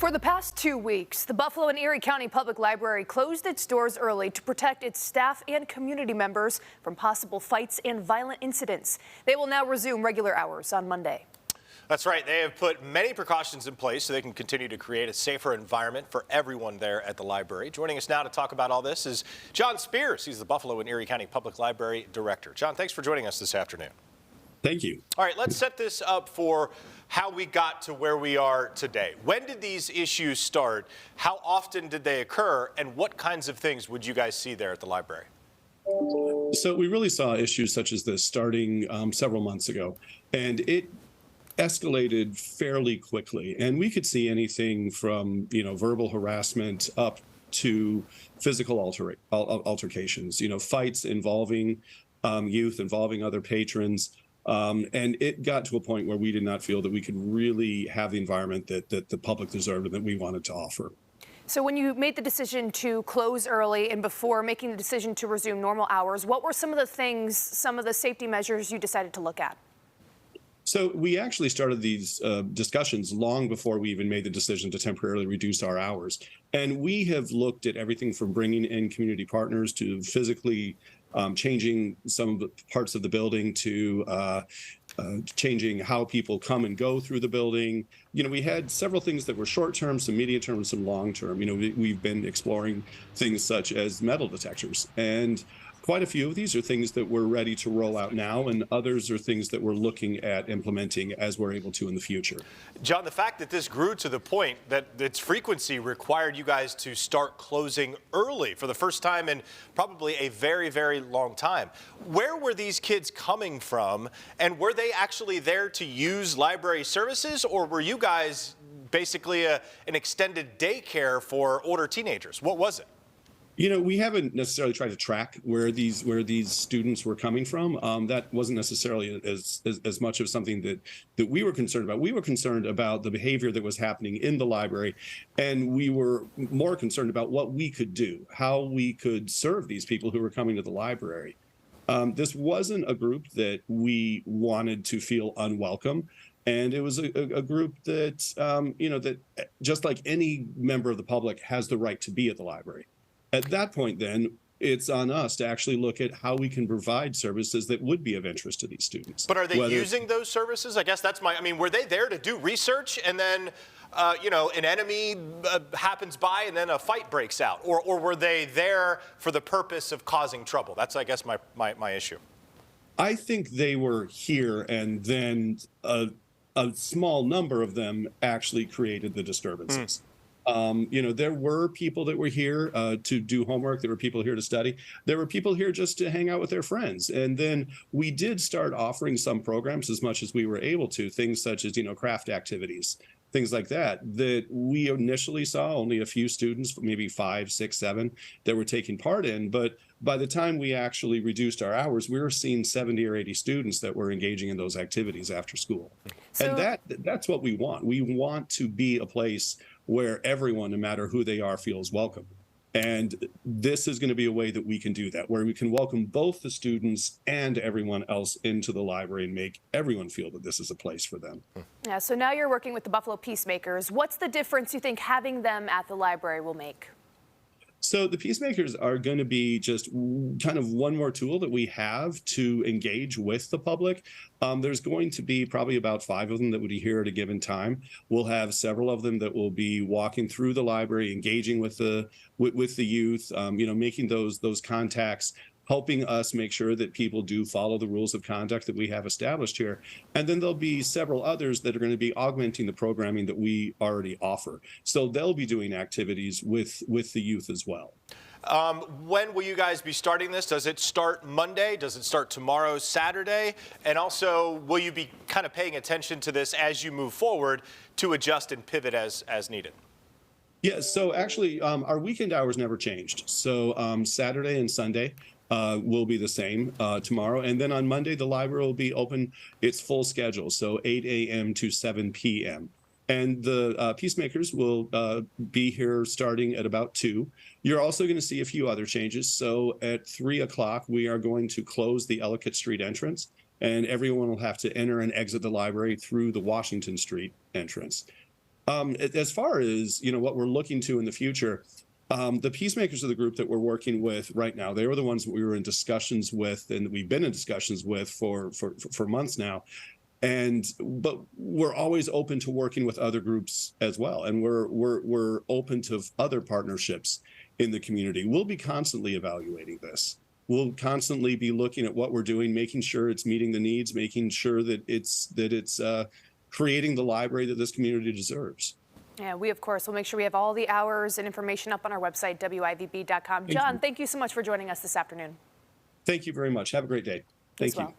For the past 2 weeks, the Buffalo and Erie County Public Library closed its doors early to protect its staff and community members from possible fights and violent incidents. They will now resume regular hours on Monday. That's right. They have put many precautions in place so they can continue to create a safer environment for everyone there at the library. Joining us now to talk about all this is John Spears. He's the Buffalo and Erie County Public Library Director. John, thanks for joining us this afternoon. Thank you. All right, let's set this up for how we got to where we are today. When did these issues start? How often did they occur? And what kinds of things would you guys see there at the library? So we really saw issues such as this starting several months ago, and it escalated fairly quickly. And we could see anything from, verbal harassment up to physical altercations, fights involving youth, involving other patrons. And it got to a point where we did not feel that we could really have the environment that the public deserved and that we wanted to offer. So when you made the decision to close early and before making the decision to resume normal hours, what were some of the things, some of the safety measures you decided to look at? So we actually started these discussions long before we even made the decision to temporarily reduce our hours. And we have looked at everything from bringing in community partners to physically changing some of the parts of the building to changing how people come and go through the building. We had several things that were short-term, some medium-term, and some long-term. We've been exploring things such as metal detectors. And quite a few of these are things that we're ready to roll out now, and others are things that we're looking at implementing as we're able to in the future. John, the fact that this grew to the point that its frequency required you guys to start closing early for the first time in probably a very, very long time. Where were these kids coming from, and were they actually there to use library services, or were you guys basically an extended daycare for older teenagers? What was it? We haven't necessarily tried to track where these students were coming from. That wasn't necessarily as much of something that we were concerned about. We were concerned about the behavior that was happening in the library, and we were more concerned about what we could do, how we could serve these people who were coming to the library. This wasn't a group that we wanted to feel unwelcome. And it was a group that, that just like any member of the public has the right to be at the library. At that point, then, it's on us to actually look at how we can provide services that would be of interest to these students. But are they using those services? I guess that's were they there to do research and then, an enemy happens by and then a fight breaks out? Or were they there for the purpose of causing trouble? That's, I guess, my issue. I think they were here, and then a small number of them actually created the disturbances. There were people that were here to do homework. There were people here to study. There were people here just to hang out with their friends. And then we did start offering some programs as much as we were able to, things such as, craft activities, things like that we initially saw only a few students, maybe 5, 6, 7, that were taking part in. But by the time we actually reduced our hours, we were seeing 70 or 80 students that were engaging in those activities after school. And that's what we want. We want to be a place where everyone, no matter who they are, feels welcome. And this is going to be a way that we can do that, where we can welcome both the students and everyone else into the library and make everyone feel that this is a place for them. Yeah, so now you're working with the Buffalo Peacemakers. What's the difference you think having them at the library will make? So the Peacemakers are going to be just kind of one more tool that we have to engage with the public. There's going to be probably about 5 of them that would be here at a given time. We'll have several of them that will be walking through the library, engaging with the youth, making those contacts, helping us make sure that people do follow the rules of conduct that we have established here. And then there'll be several others that are going to be augmenting the programming that we already offer. So they'll be doing activities with the youth as well. When will you guys be starting this? Does it start Monday? Does it start tomorrow, Saturday? And also, will you be kind of paying attention to this as you move forward to adjust and pivot as needed? Yeah, so actually, our weekend hours never changed. So Saturday and Sunday will be the same tomorrow. And then on Monday, the library will be open its full schedule, so 8 a.m. to 7 p.m. And the Peacemakers will be here starting at about 2. You're also going to see a few other changes. So at 3 o'clock, we are going to close the Ellicott Street entrance, and everyone will have to enter and exit the library through the Washington Street entrance. As far as what we're looking to in the future, the Peacemakers are the group that we're working with right now. They were the ones that we were in discussions with, and we've been in discussions with for months now. But we're always open to working with other groups as well, and we're open to other partnerships in the community. We'll be constantly evaluating this. We'll constantly be looking at what we're doing, making sure it's meeting the needs, making sure that it's creating the library that this community deserves. Yeah, we, of course, will make sure we have all the hours and information up on our website, WIVB.com. John, thank you so much for joining us this afternoon. Thank you very much. Have a great day. Thank you.